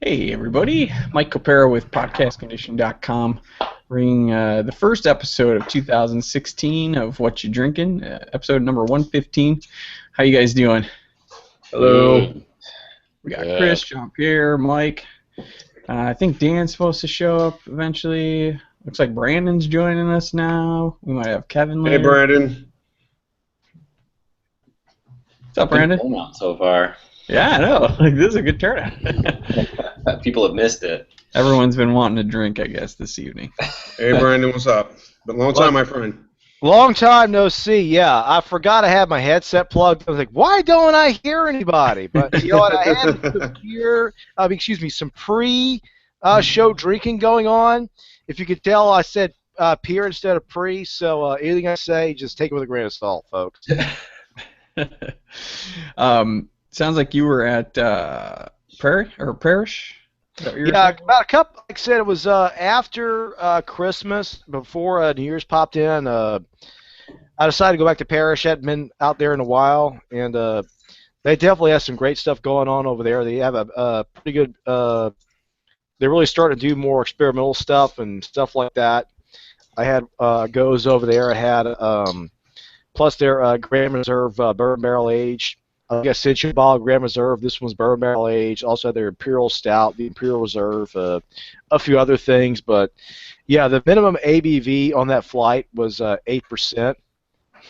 Hey everybody, Mike Copera with PodcastCondition.com, bringing the first episode of 2016 of What You Drinking, episode number 115. How you guys doing? Hello. We got Chris, Jean-Pierre, Mike. I think Dan's supposed to show up eventually. Looks like Brandon's joining us now. We might have Kevin later. Hey Brandon. What's up, Brandon? Turnout so far. Yeah, I know. Like, this is a good turnout. People have missed it. Everyone's been wanting to drink, I guess, this evening. Hey Brandon, what's up? Been a long time, my friend. Long time no see. Yeah, I forgot I had my headset plugged. I was like, why don't I hear anybody? But you know what? I had some beer, some pre-show drinking going on. If you could tell, I said peer instead of pre. So anything I say, just take it with a grain of salt, folks. Sounds like you were at Parish? Yeah, about a couple. Like I said, it was after Christmas, before New Year's popped in. I decided to go back to Parish. I hadn't been out there in a while, and they definitely have some great stuff going on over there. They have a pretty good. They're really starting to do more experimental stuff and stuff like that. I had goes over there. I had plus their Grand Reserve Bourbon Barrel Aged. I think I sent you a bottle of Grand Reserve. This one's Bourbon Barrel Aged. Also had their Imperial Stout, the Imperial Reserve, a few other things. But, yeah, the minimum ABV on that flight was 8%.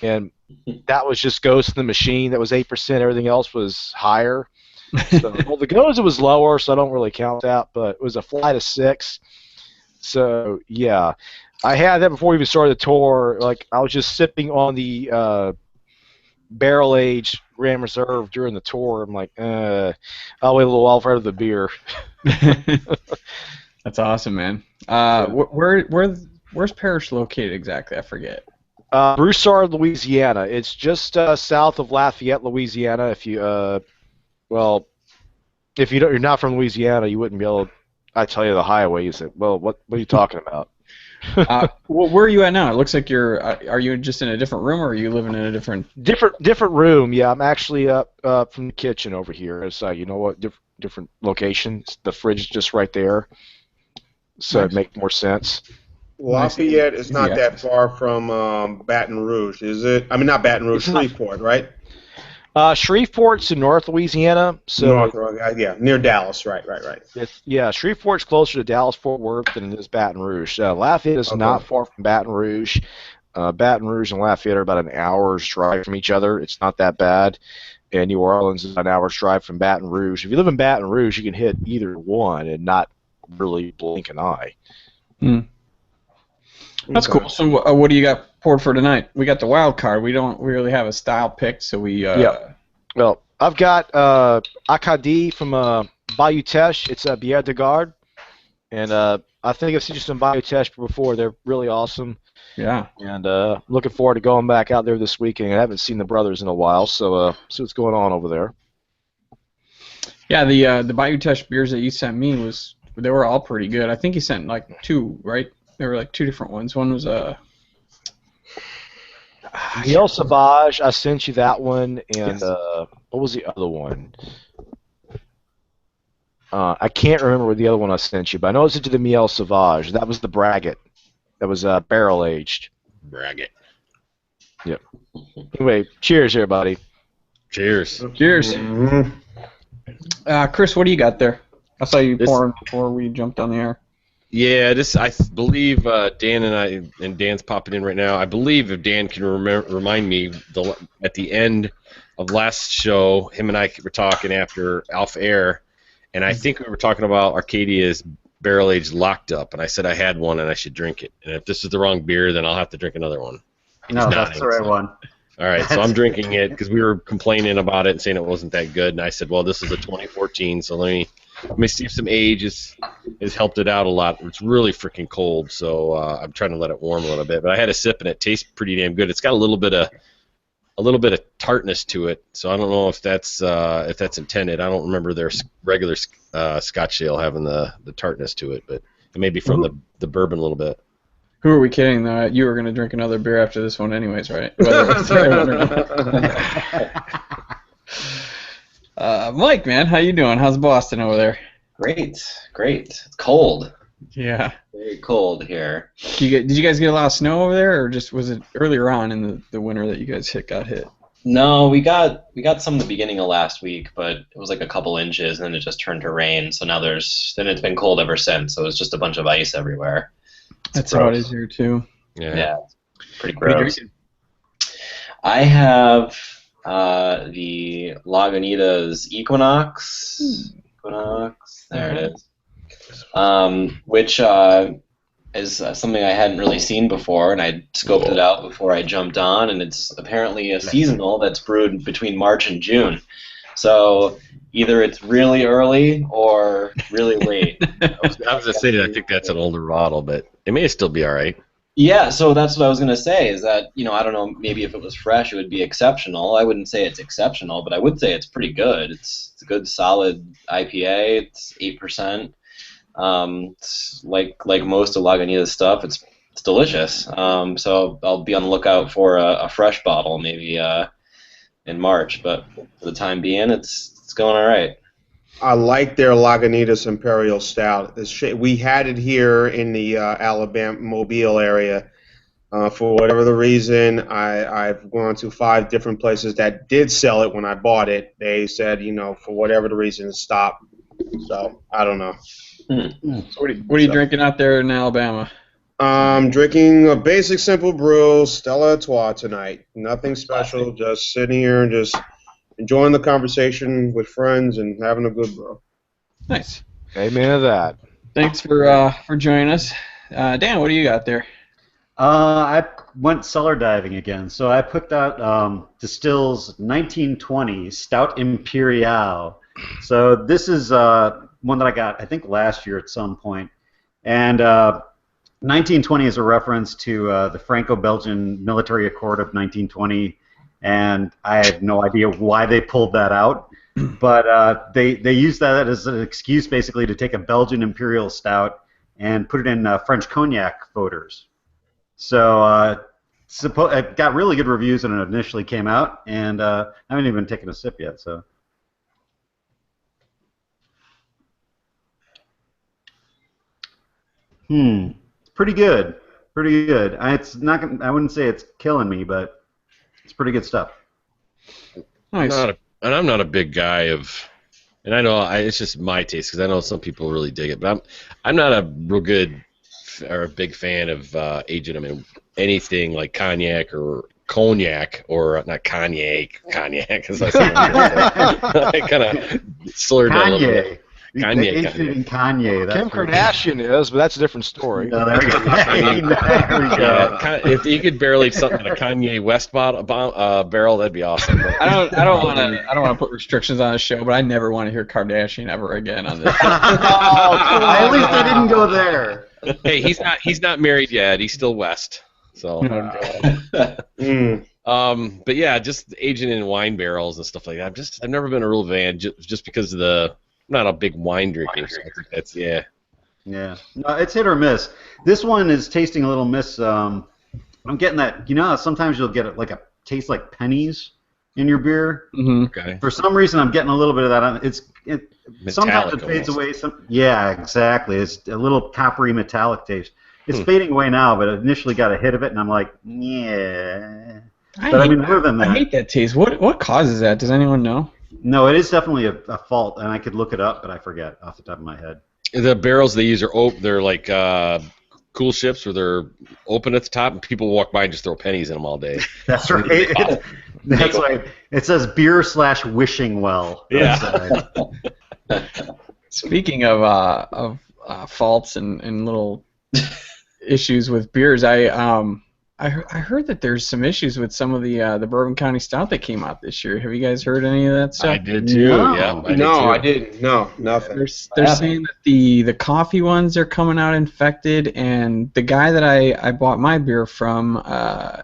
And that was just Ghost in the Machine. That was 8%. Everything else was higher. So, well, the Ghost was lower, so I don't really count that. But it was a flight of 6. So, yeah. I had that before we even started the tour. Like, I was just sipping on the barrel-aged Grand Reserve during the tour. I'm like, I'll wait a little while for the beer. That's awesome, man. Where's Parish located exactly? I forget. Broussard, Louisiana. It's just south of Lafayette, Louisiana. If you, if you're not from Louisiana, you wouldn't be able to. I tell you the highway. You say, well, what are you talking about? Where are you at now? It looks like you're. Are you just in a different room, or are you living in a different room? Yeah, I'm actually up from the kitchen over here. It's you know what, different location. The fridge is just right there, so It makes more sense. Lafayette is not that far from Baton Rouge, is it? I mean, not Baton Rouge, Shreveport, right? Shreveport's in North Louisiana, so near Dallas, right. Shreveport's closer to Dallas-Fort Worth than it is Baton Rouge. Lafayette is not far from Baton Rouge. Baton Rouge and Lafayette are about an hour's drive from each other. It's not that bad. And New Orleans is an hour's drive from Baton Rouge. If you live in Baton Rouge, you can hit either one and not really blink an eye. That's cool. So, what do you got poured for tonight? We got the wild card. We don't really have a style pick, so we. Well, I've got Acadie from Bayou Teche. It's a Bière de Garde, and I think I've seen you some Bayou Teche before. They're really awesome. Yeah. And looking forward to going back out there this weekend. I haven't seen the brothers in a while, so see what's going on over there. Yeah, the Bayou Teche beers that you sent me they were all pretty good. I think you sent like 2, right? There were like 2 different ones. One was Miel Sauvage. I sent you that one, and what was the other one? I can't remember what the other one I sent you, but I know I sent you the Miel Sauvage. That was the Braggot. That was barrel aged. Braggot. Yep. Anyway, cheers, everybody. Cheers. Cheers. Chris, what do you got there? I saw you pouring before we jumped on the air. Yeah, I believe Dan and Dan's popping in right now. I believe if Dan can remind me, at the end of last show, him and I were talking after off air, and I think we were talking about Arcadia's barrel aged Locked Up, and I said I had one and I should drink it. And if this is the wrong beer, then I'll have to drink another one. No, that's the right one. All right, so I'm drinking it because we were complaining about it and saying it wasn't that good, and I said, well, this is a 2014, so let me see if some age has helped it out a lot. It's really freaking cold, so I'm trying to let it warm a little bit. But I had a sip and it tastes pretty damn good. It's got a little bit of tartness to it, so I don't know if that's intended. I don't remember their regular Scotch ale having the tartness to it, but it may be from the bourbon a little bit. Who are we kidding, though? You were going to drink another beer after this one anyways, right? Mike, man, how you doing? How's Boston over there? Great. It's cold. Yeah. Very cold here. Did you guys get a lot of snow over there, or just was it earlier on in the winter that you guys got hit? No, we got some in the beginning of last week, but it was like a couple inches, and then it just turned to rain. So now then it's been cold ever since. So it's just a bunch of ice everywhere. That's how it is here too. Yeah, pretty What are you gross. drinking? I have the Lagunitas Equinox. There it is. Which is something I hadn't really seen before, and I scoped it out before I jumped on, and it's apparently a seasonal that's brewed between March and June. So either it's really early or really late. I was going to say that I think that's an older bottle, but it may still be all right. Yeah, so that's what I was going to say, is that, I don't know, maybe if it was fresh, it would be exceptional. I wouldn't say it's exceptional, but I would say it's pretty good. It's a good, solid IPA. It's 8%. It's like most of Lagunitas stuff, it's delicious. So I'll be on the lookout for a fresh bottle, maybe in March, but for the time being, it's going all right. I like their Lagunitas Imperial Stout. We had it here in the Alabama Mobile area. For whatever the reason, I've gone to 5 different places that did sell it when I bought it. They said, for whatever the reason, stop. So I don't know. So what are you drinking out there in Alabama? I'm drinking a basic simple brew, Stella Artois tonight. Nothing special, just sitting here and just enjoying the conversation with friends and having a good brew. Nice. Amen to that. Thanks for joining us. Dan, what do you got there? I went cellar diving again, so I picked out Distill's 1920 Stout Imperial. So this is one that I got, I think, last year at some point. And 1920 is a reference to the Franco-Belgian military accord of 1920, and I have no idea why they pulled that out. But they used that as an excuse, basically, to take a Belgian Imperial Stout and put it in French cognac voters. So it got really good reviews when it initially came out, and I haven't even taken a sip yet. So. Pretty good. Pretty good. It's not. I wouldn't say it's killing me, but it's pretty good stuff. Nice. I'm not a big guy of, and I know it's just my taste because I know some people really dig it, but I'm not a real good or a big fan of aging them in anything like cognac or cognac or not cognac, as I said. I kind of slurred that a little bit. Kanye. In Kanye. Kim Kardashian is, but that's a different story. No, there we go. There we go. If you could barrel something in a Kanye West barrel, that'd be awesome. I don't want to put restrictions on the show, but I never want to hear Kardashian ever again on this. At least I didn't go there. Hey, he's not married yet. He's still West. So. But yeah, just aging in wine barrels and stuff like that. I've never been a real fan just because of I'm not a big wine drinker. So that's yeah. Yeah. No, it's hit or miss. This one is tasting a little miss. I'm getting that. Sometimes you'll get it like a taste like pennies in your beer. Mm-hmm. Okay. For some reason, I'm getting a little bit of that. Sometimes it fades away. Yeah, exactly. It's a little coppery metallic taste. It's fading away now, but I initially got a hit of it, and I'm like, yeah. Other than that, I hate that taste. What causes that? Does anyone know? No, it is definitely a fault, and I could look it up, but I forget off the top of my head. The barrels they use are they're like cool ships where they're open at the top, and people walk by and just throw pennies in them all day. That's right. That's right. It says beer/wishing well. Yeah. Speaking of faults and little issues with beers, I heard that there's some issues with some of the Bourbon County Stout that came out this year. Have you guys heard any of that stuff? I did too. No. Yeah, I didn't. No, nothing. They're saying that the coffee ones are coming out infected, and the guy that I bought my beer from,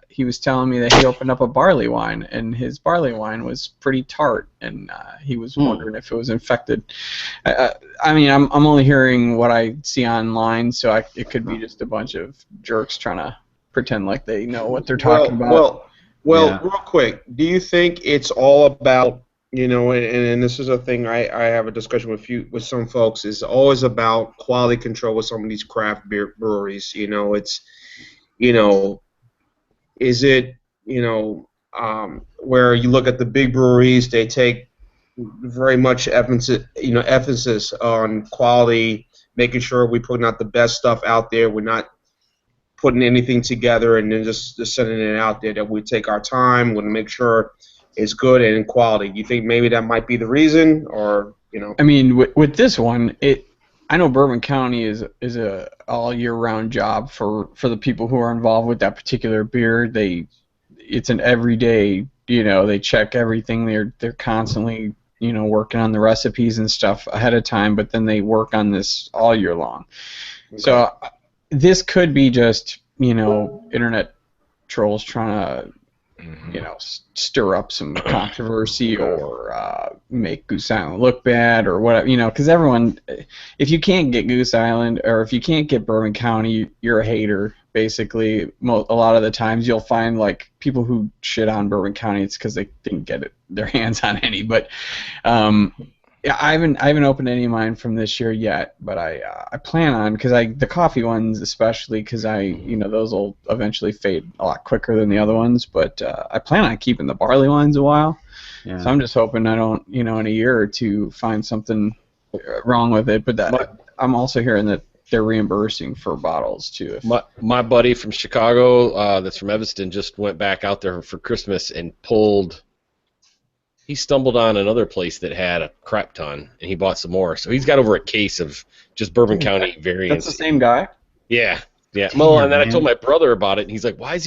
he was telling me that he opened up a barley wine, and his barley wine was pretty tart, and he was wondering if it was infected. I'm only hearing what I see online, so it could be just a bunch of jerks trying to pretend like they know what they're talking about. Well, real quick, do you think it's all about and this is a thing I have a discussion with some folks. Is always about quality control with some of these craft beer breweries. You know, is it where you look at the big breweries, they take very much emphasis on quality, making sure we're putting out the best stuff out there. We're not putting anything together and then just sending it out there. That we take our time, we want to make sure it's good and in quality. Do you think maybe that might be the reason, or I mean, with this one, I know Bourbon County is a all year round job for the people who are involved with that particular beer. It's an everyday, they check everything. They're constantly, working on the recipes and stuff ahead of time, but then they work on this all year long. Okay. So this could be just, internet trolls trying to, stir up some controversy or make Goose Island look bad or whatever, because everyone, if you can't get Goose Island or if you can't get Bourbon County, you're a hater, basically. A lot of the times you'll find, like, people who shit on Bourbon County, it's because they didn't get their hands on any, but yeah, I haven't opened any of mine from this year yet, but I plan on, because the coffee ones especially, because those will eventually fade a lot quicker than the other ones, but I plan on keeping the barley wines a while. Yeah. So I'm just hoping I don't, in a year or two, find something wrong with it. But I'm also hearing that they're reimbursing for bottles too. My buddy from Chicago, that's from Evanston, just went back out there for Christmas and he stumbled on another place that had a crap ton, and he bought some more. So he's got over a case of just Bourbon County variants. That's the same guy? Yeah. Well, and then I told my brother about it, and he's like, my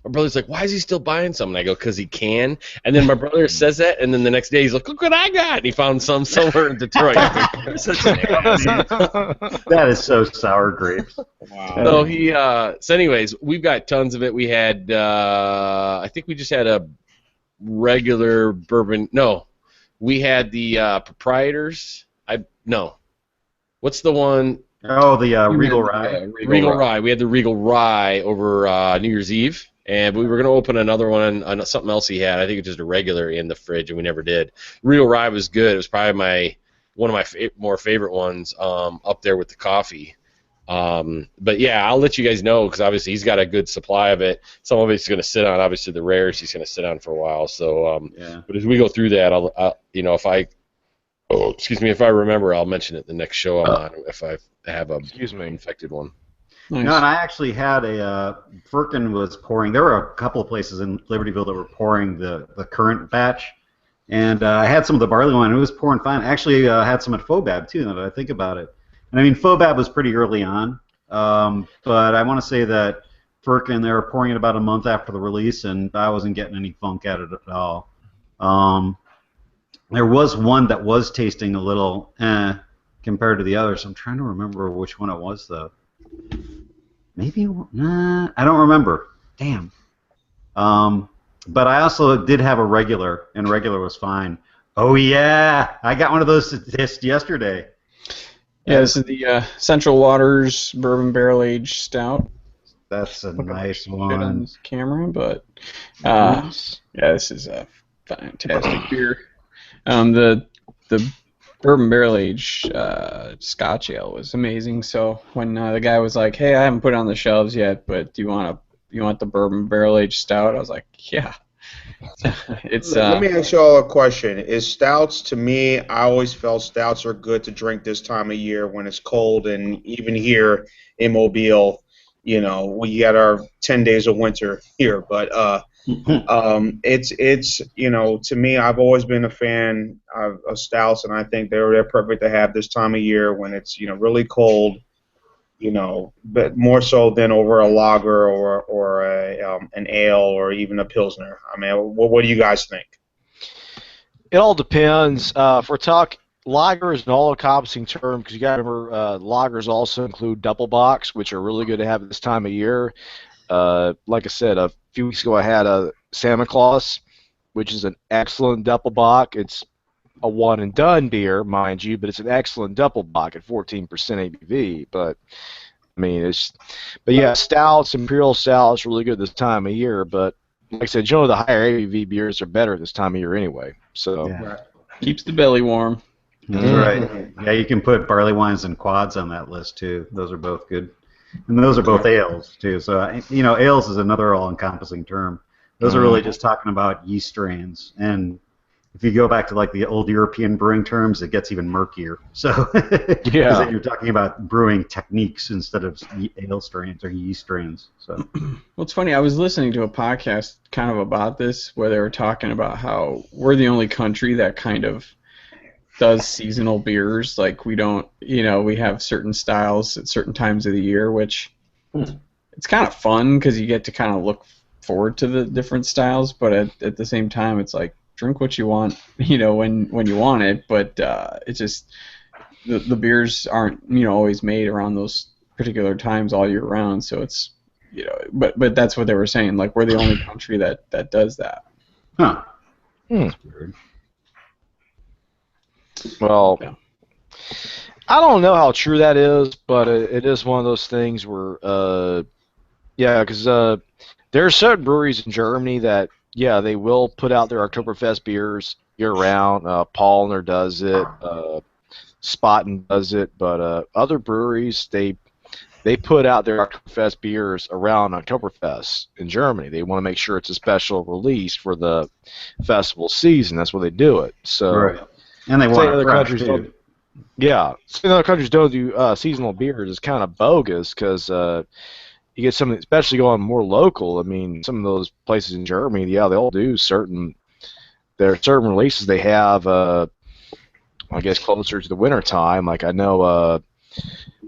brother's like, why is he still buying some? And I go, because he can. And then my brother says that, and then the next day he's like, look what I got. And he found some somewhere in Detroit. That is so sour grapes. Wow. So anyways, we've got tons of it. We had, I think we just had a regular bourbon. No, we had the proprietors. What's the one? Oh, the Regal Rye. Regal Rye. We had the Regal Rye over New Year's Eve, and we were going to open another one on something else he had. I think it was just a regular in the fridge, and we never did. Regal Rye was good. It was probably one of my more favorite ones up there with the coffee. But yeah, I'll let you guys know, because obviously he's got a good supply of it. Some of it's going to sit on, obviously the rares he's going to sit on for a while. So, But as we go through that, I'll if I remember, I'll mention it the next show I'm on if I have a infected one. Nice. No, and I actually had Firkin was pouring. There were a couple of places in Libertyville that were pouring the current batch, and I had some of the barley wine. It was pouring fine. I actually had some at Fobab too, now that I think about it. And I mean, Fobab was pretty early on, but I want to say that Firkin, they were pouring it about a month after the release, and I wasn't getting any funk at it at all. There was one that was tasting a little compared to the others. I'm trying to remember which one it was, though. Maybe, I don't remember. Damn. But I also did have a regular, and regular was fine. Oh, yeah. I got one of those to test yesterday. Yeah, this is the Central Waters Bourbon Barrel Aged Stout. That's a nice one. On this camera, but this is a fantastic beer. The Bourbon Barrel Aged Scotch Ale was amazing. So when the guy was like, "Hey, I haven't put it on the shelves yet, but do you want the Bourbon Barrel Aged Stout?" I was like, "Yeah." Let me ask you all a question. Is stouts, to me, I always felt stouts are good to drink this time of year when it's cold, and even here in Mobile, we got our 10 days of winter here, but it's to me, I've always been a fan of stouts, and I think they're perfect to have this time of year when it's really cold, but more so than over a lager or an ale or even a pilsner. I mean, what do you guys think? It all depends. If we're talking lager is an all-encompassing term, because you got to remember lagers also include double box, which are really good to have this time of year. Like I said, a few weeks ago I had a Santa Claus, which is an excellent double bock. It's a one and done beer, mind you, but it's an excellent double bock at 14% ABV. But I mean, stouts, imperial stouts, really good this time of year. But like I said, the higher ABV beers are better this time of year anyway. So. Yeah. Keeps the belly warm. That's right. Yeah, you can put barley wines and quads on that list too. Those are both good, and those are both ales too. So ales is another all-encompassing term. Those are really just talking about yeast strains, and if you go back to like the old European brewing terms, it gets even murkier. So, because then you're talking about brewing techniques instead of ale strains or yeast strains. So, well, it's funny. I was listening to a podcast kind of about this, where they were talking about how we're the only country that kind of does seasonal beers. Like we don't, we have certain styles at certain times of the year, which it's kind of fun because you get to kind of look forward to the different styles, but at the same time, it's like drink what you want, when you want it. But it's just the beers aren't always made around those particular times all year round. So it's but that's what they were saying. Like we're the only country that does that. Huh. That's weird. Well, yeah. I don't know how true that is, but it is one of those things where, because there are certain breweries in Germany that, they will put out their Oktoberfest beers year-round. Paulaner does it, Spaten does it, but other breweries, they put out their Oktoberfest beers around Oktoberfest in Germany. They want to make sure it's a special release for the festival season. That's why they do it. So. Right. And they want other countries too. Saying other countries don't do seasonal beers is kind of bogus because you get something, especially going more local. I mean, some of those places in Germany, they'll do there are certain releases they have, I guess, closer to the winter time. Like I know,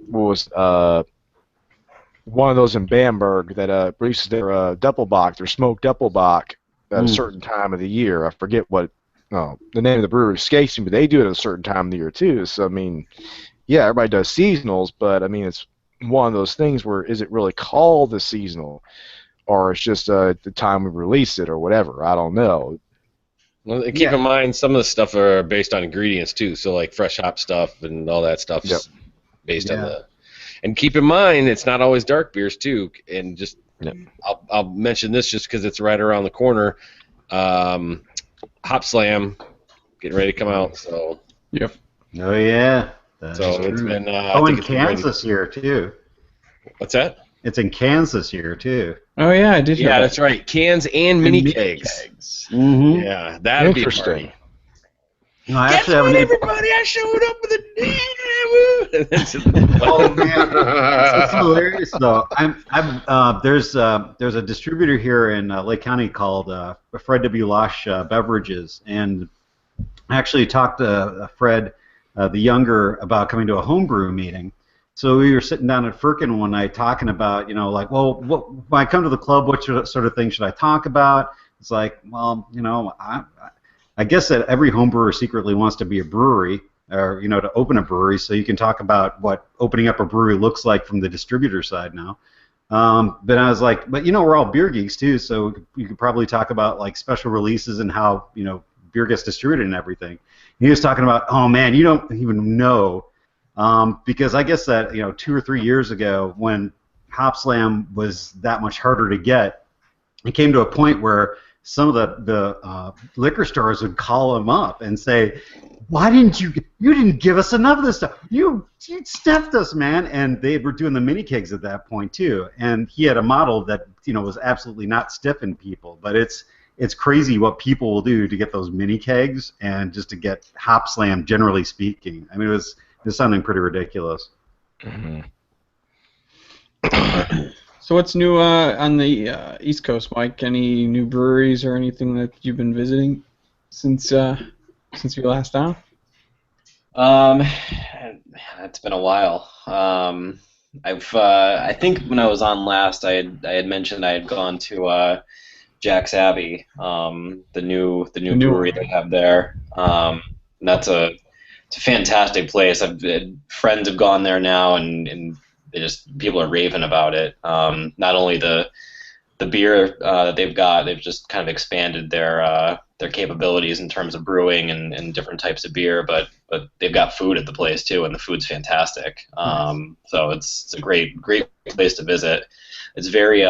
what was one of those in Bamberg that releases their Doppelbock, their smoked Doppelbock at a certain time of the year. I forget what. The name of the brewery escapes me, but they do it at a certain time of the year too. So I mean, everybody does seasonals, but I mean it's one of those things where is it really called the seasonal, or it's just the time we release it or whatever? I don't know. Well, keep in mind some of the stuff are based on ingredients too. So like fresh hop stuff and all that stuff is based on the. And keep in mind it's not always dark beers too. And just I'll mention this just because it's right around the corner. Hop Slam, getting ready to come out. So. Yep. Oh yeah. It's been. In Kansas here too. What's that? It's in Kansas here too. Oh yeah, I did. Yeah, that's right. Cans and mini kegs. Mm-hmm. Yeah, that'd interesting. No, I Guess what, everybody? I showed up with a. Oh man, it's hilarious though. There's a distributor here in Lake County called Fred W. Losh Beverages, and I actually talked to Fred, the younger, about coming to a homebrew meeting. So we were sitting down at Firkin one night talking about, when I come to the club, what sort of thing should I talk about? It's like, well, I guess that every homebrewer secretly wants to be a brewery, or to open a brewery, so you can talk about what opening up a brewery looks like from the distributor side now. But I was like, we're all beer geeks too, so you could probably talk about like special releases and how beer gets distributed and everything. And he was talking about, oh man, you don't even know, because I guess that 2 or 3 years ago when Hop Slam was that much harder to get, it came to a point where some of the liquor stores would call him up and say, why didn't you didn't give us enough of this stuff? You stuffed us, man. And they were doing the mini kegs at that point too. And he had a model that was absolutely not stiffing people. But it's crazy what people will do to get those mini kegs and just to get Hop Slam, generally speaking. I mean, it was sounding pretty ridiculous. Mm-hmm. So what's new on the East Coast, Mike? Any new breweries or anything that you've been visiting since you last on? It's been a while. I think when I was on last, I had mentioned I had gone to Jack's Abbey, the new brewery they have there. And it's a fantastic place. Friends have gone there now, and people are raving about it. Not only the beer that they've got, they've just kind of expanded their capabilities in terms of brewing and different types of beer, but they've got food at the place too, and the food's fantastic. So it's a great place to visit. It's very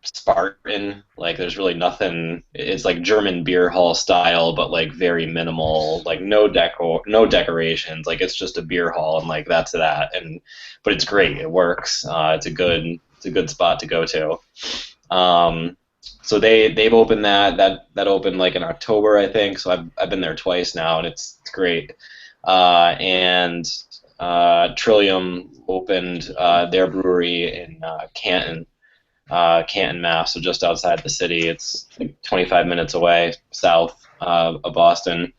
Spartan. Like there's really nothing. It's like German beer hall style, but like very minimal. Like no decorations. Like it's just a beer hall, and like that's that. And but it's great. It works. It's a good spot to go to. So they've opened that opened like in October, I think. So I've been there twice now, and it's great. And Trillium opened their brewery in Canton, Mass, so just outside the city. It's like 25 minutes away south of Boston.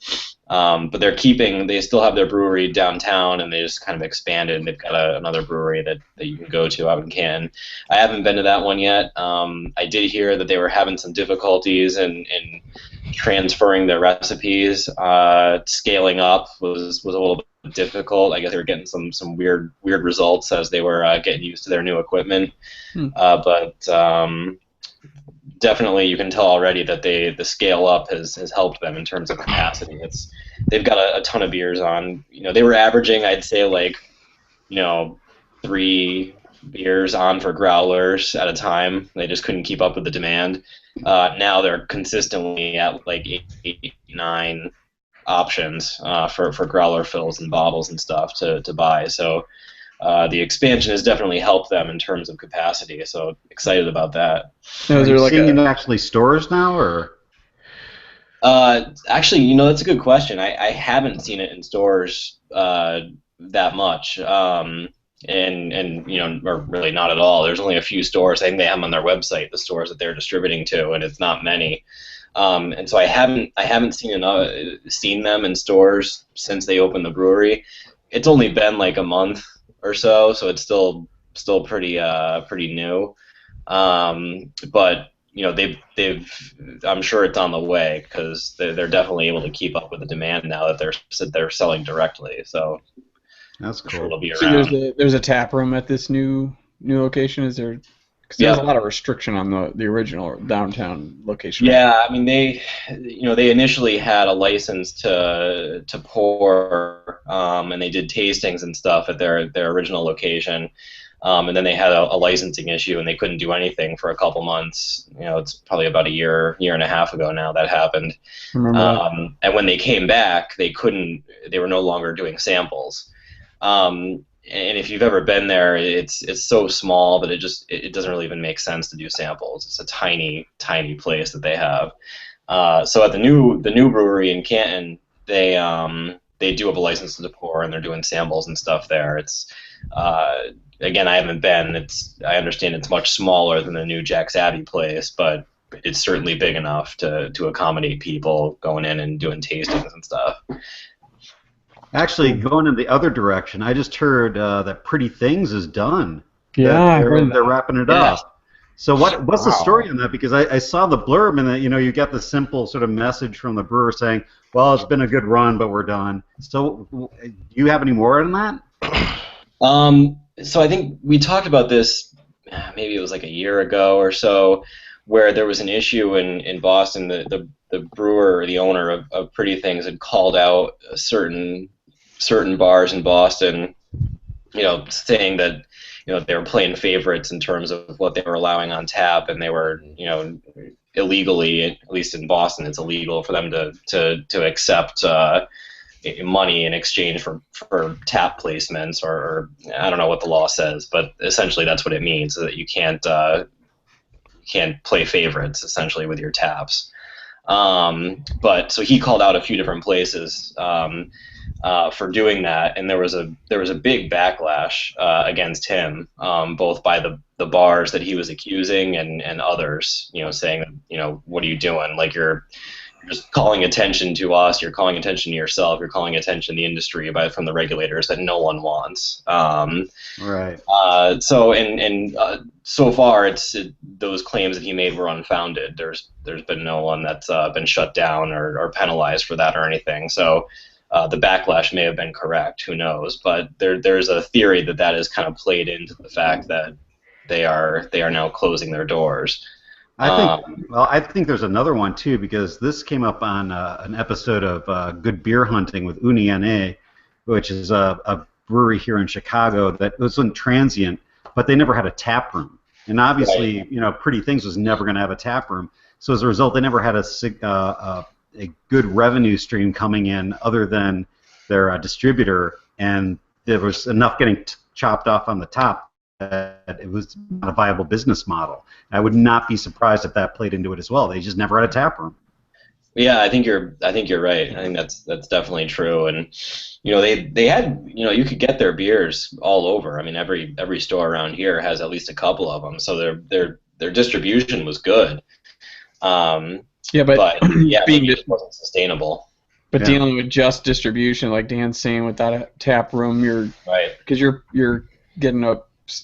But they still have their brewery downtown, and they just kind of expanded. They've got another brewery that you can go to out in Canton. I haven't been to that one yet. I did hear that they were having some difficulties in transferring their recipes. Scaling up was a little bit difficult. I guess they were getting some weird results as they were getting used to their new equipment. But definitely you can tell already that the scale up has helped them in terms of capacity. They've got a ton of beers on. They were averaging, I'd say, like 3 beers on for growlers at a time. They just couldn't keep up with the demand. Now they're consistently at like 8, 9 options for growler fills and bottles and stuff to buy. So the expansion has definitely helped them in terms of capacity. So excited about that. Are you seeing it actually stores now, or? Actually, that's a good question. I haven't seen it in stores that much, or really not at all. There's only a few stores. I think they have them on their website, the stores that they're distributing to, and it's not many. And so I haven't seen them in stores since they opened the brewery. It's only been like a month or so it's still pretty new. But they've I'm sure it's on the way, because they're definitely able to keep up with the demand now that they're selling directly. So that's cool. Sure it'll be so around. there's a tap room at this new location. Is there? Because there's a lot of restriction on the original downtown location. Yeah, I mean they initially had a license to pour, and they did tastings and stuff at their original location. And then they had a licensing issue, and they couldn't do anything for a couple months. It's probably about a year and a half ago now that happened. And when they came back, they were no longer doing samples. And if you've ever been there, it's so small that it doesn't really even make sense to do samples. It's a tiny place that they have. So at the new brewery in Canton, they do have a license to pour, and they're doing samples and stuff there. It's again, I haven't been. I understand it's much smaller than the new Jack's Abbey place, but it's certainly big enough to accommodate people going in and doing tastings and stuff. Actually, going in the other direction, I just heard that Pretty Things is done. Yeah, they're wrapping it up. So what's the story on that? Because I saw the blurb, and you get the simple sort of message from the brewer saying, "Well, it's been a good run, but we're done." So, do you have any more on that? So I think we talked about this, maybe it was like a year ago or so, where there was an issue in Boston. The brewer, or the owner of Pretty Things, had called out certain bars in Boston, saying that they were playing favorites in terms of what they were allowing on tap, and they were illegally, at least in Boston, it's illegal for them to accept money in exchange for tap placements, or I don't know what the law says, but essentially that's what it means, so that you can't play favorites essentially with your taps. But so he called out a few different places for doing that, and there was a big backlash against him, both by the bars that he was accusing and others, saying, what are you doing? Like you're just calling attention to us, you're calling attention to yourself, you're calling attention to the industry from the regulators that no one wants. Right. So far, those claims that he made were unfounded. There's been no one that's been shut down or penalized for that or anything. So the backlash may have been correct. Who knows? But there's a theory that has kind of played into the fact that they are now closing their doors. I think there's another one too, because this came up on an episode of Good Beer Hunting with Uniane, which is a brewery here in Chicago that wasn't transient, but they never had a tap room. And obviously, Pretty Things was never going to have a tap room. So as a result, they never had a good revenue stream coming in other than their distributor, and there was enough getting chopped off on the top that it was not a viable business model. I would not be surprised if that played into it as well. They just never had a tap room. Yeah, I think you're right. I think that's definitely true. And they had, you could get their beers all over. I mean, every store around here has at least a couple of them. So their distribution was good. Yeah, but yeah, maybe it just wasn't sustainable. But dealing with just distribution, like Dan's saying, without a tap room, because you're getting a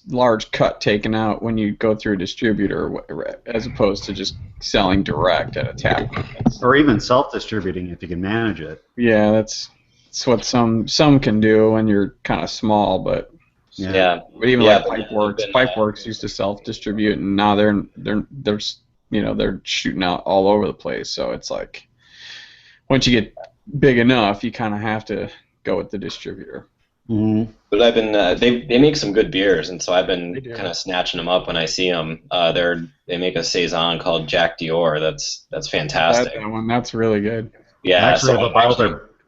large cut taken out when you go through a distributor, as opposed to just selling direct at a tap room. Or even self-distributing if you can manage it. Yeah, that's what some can do when you're kind of small, but yeah. But even like Pipeworks used to self-distribute, and now they're shooting out all over the place. So it's like once you get big enough, you kind of have to go with the distributor. Mm-hmm. But I've been they make some good beers, and so I've been kind of snatching them up when I see them. They make a saison called Jack Dior. That's fantastic. That one, that's really good. Yeah,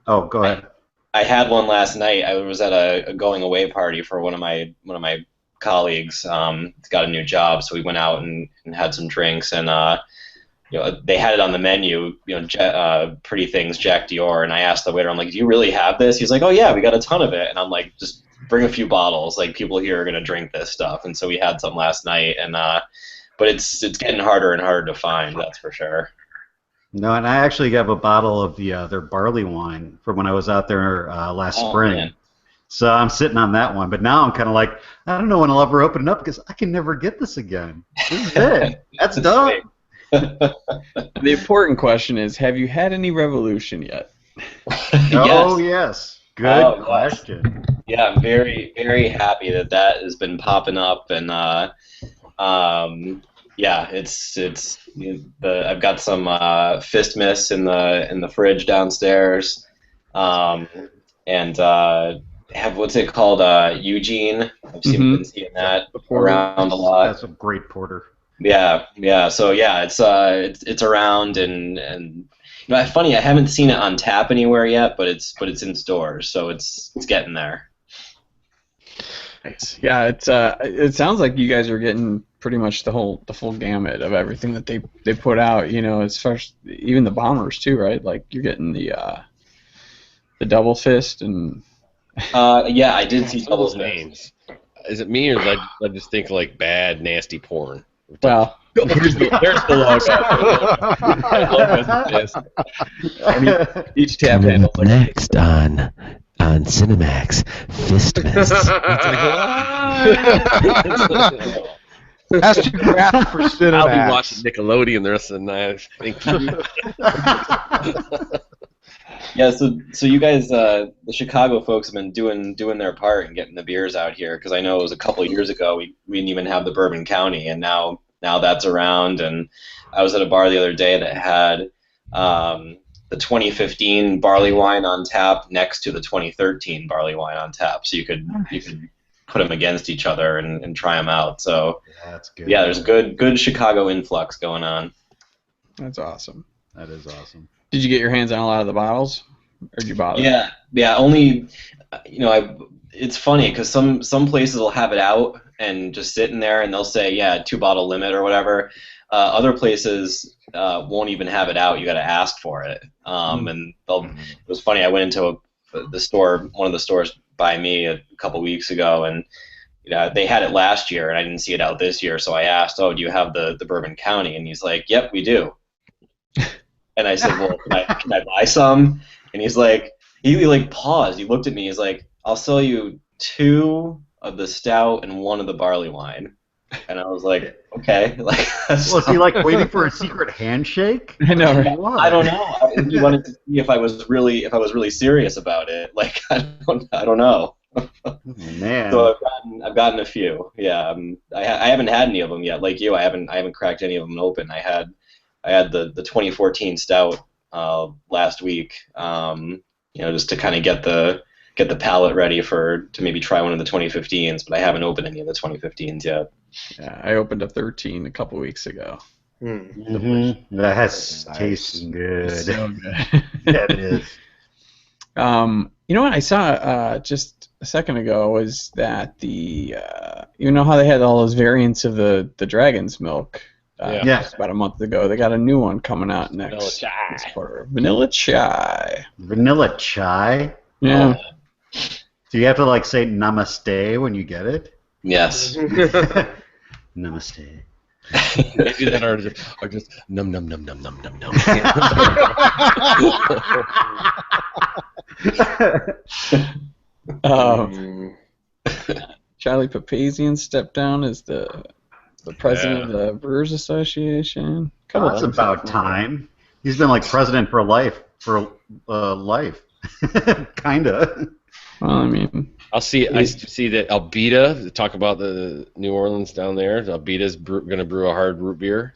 Oh, go ahead. I had one last night. I was at a going away party for one of my colleagues. Got a new job, so we went out and had some drinks, and they had it on the menu, Pretty Things, Jack Dior, and I asked the waiter, I'm like, do you really have this? He's like, oh yeah, we got a ton of it, and I'm like, just bring a few bottles, like people here are gonna drink this stuff, and so we had some last night, and but it's getting harder and harder to find, that's for sure. No, and I actually have a bottle of their barley wine from when I was out there last spring. Man. So I'm sitting on that one, but now I'm kind of like, I don't know when I'll ever open it up because I can never get this again. This is it. That's done. The important question is, have you had any revolution yet? Oh, yes. Good question. Yeah, I'm very, very happy that has been popping up, and yeah, I've got some Fist Miss in the fridge downstairs, and have what's it called, Eugene. I've been seeing that around a lot. That's a great porter. Yeah. So yeah, it's around, and funny, I haven't seen it on tap anywhere yet, but it's in stores, so it's getting there. Nice. Yeah, it sounds like you guys are getting pretty much the full gamut of everything that they put out. As far as even the bombers too, right? Like you're getting the double fist and. Yeah, I did see double names. Is it me or did I just think like bad, nasty porn? Well, there's the logo. Each tab handle. Next on Cinemax, Fistmas. That's too graphic for Cinemax. I'll be watching Nickelodeon the rest of the night. Thank you. Yeah, so you guys, the Chicago folks have been doing their part in getting the beers out here, because I know it was a couple of years ago we didn't even have the Bourbon County, and now that's around. And I was at a bar the other day that had the 2015 barley wine on tap next to the 2013 barley wine on tap, so you could put them against each other and try them out. So yeah, that's good. Yeah, there's good Chicago influx going on. That's awesome. That is awesome. Did you get your hands on a lot of the bottles, or did you bother? Yeah. Only, it's funny because some places will have it out and just sitting there, and they'll say, 2-bottle limit or whatever. Other places won't even have it out. You got to ask for it. And it was funny. I went into the store, one of the stores by me a couple weeks ago, and they had it last year, and I didn't see it out this year. So I asked, "Oh, do you have the Bourbon County?" And he's like, "Yep, we do." And I said, "Well, can I buy some?" And he's like, he paused. He looked at me. He's like, "I'll sell you 2 of the stout and 1 of the barley wine." And I was like, "Okay." Was he waiting for a secret handshake? I know. Right? I don't know. He wanted to see if I was really serious about it. I don't know. Man. So I've gotten a few. Yeah. I haven't had any of them yet. Like you, I haven't cracked any of them open. I had the 2014 stout last week, just to kind of get the palate ready to maybe try one of the 2015s, but I haven't opened any of the 2015s yet. Yeah, I opened a 13 a couple weeks ago. That has Nice. tasting good. It's so good. Yeah, it is. You know what I saw just a second ago was that you know how they had all those variants of the dragon's milk. Yeah. Just about a month ago, they got a new one coming out Vanilla next chai. quarter. Vanilla chai. Vanilla chai? Yeah. Do you have to like say namaste when you get it? Yes. Namaste. Maybe that are just num num num num num num num. Charlie Papazian stepped down as the president of the Brewers Association. Oh, that's about time. He's been like president for life. Kinda. Well, I mean, I see that Albita, talk about the New Orleans down there. Albita's going to brew a hard root beer.